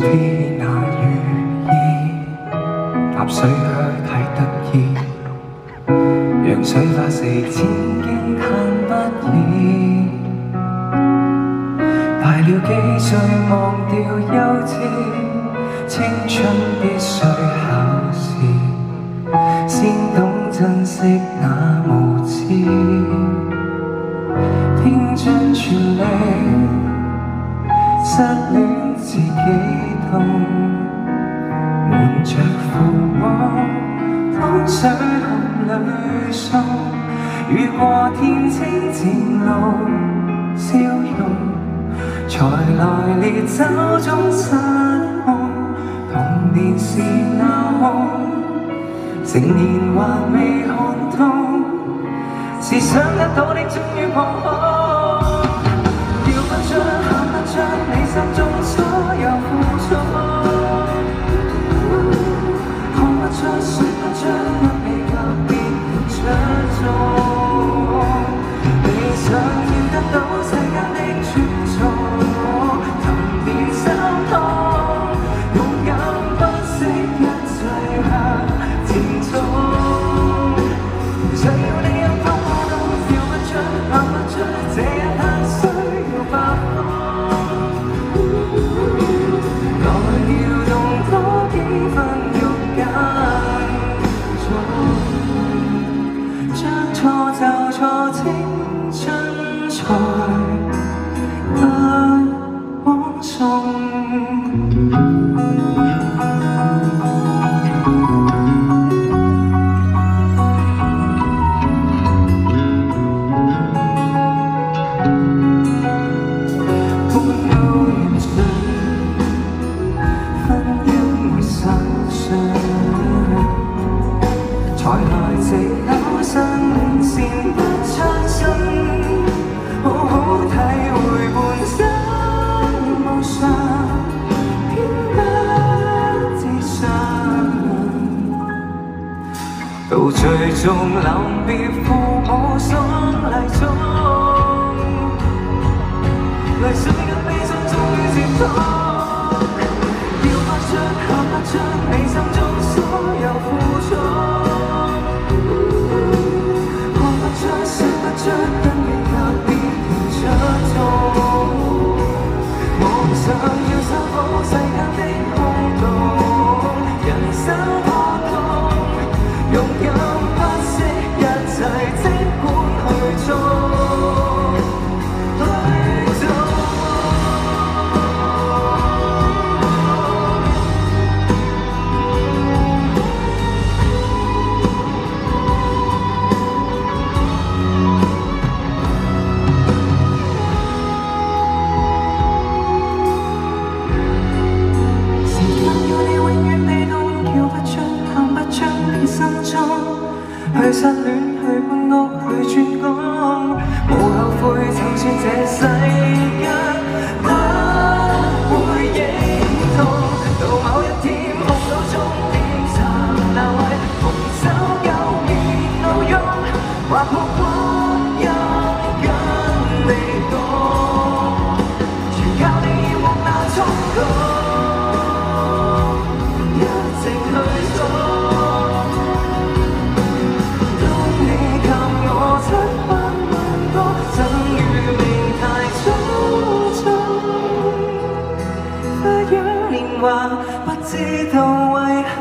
非那如意，踏水靴太得意，讓水花四濺驚嘆不已。大了幾歲忘掉幼稚，青春必須考試，先懂珍惜那無知。拼盡全力，失戀自己痛，瞞着父母，湯水含淚送。遇過天青漸露笑容，才來烈酒中失控。童年是那夢，成年還未看通，是想得到的終於彷徨。叫不出喊不出你心中所有付出，看不出說不出因你特別出眾。你想要得到世間的尊重，尋遍三趟，勇敢不惜一切向前衝。想要你有多麼都叫不出喊不出，這一刻需要發瘋。來撩動多幾分肉緊重，將錯就錯，青春才不枉送。才來藉口生善不相信，好好體會半生無常，偏不自信。到最終臨別父母喪禮中，淚水跟悲傷終於接通，叫不出喊不出你心中所有付出。說不出因你特別出眾，妄想要修補世間的空洞，人生波動，勇敢不惜一切，即管去做。去失戀，去搬屋，去轉工，無後悔，就算這世間不會認同。到某一天看到終點站那位，逢手有面怒容，劃破光陰跟你講，全靠你獲那衝動，一直去做。不知道為何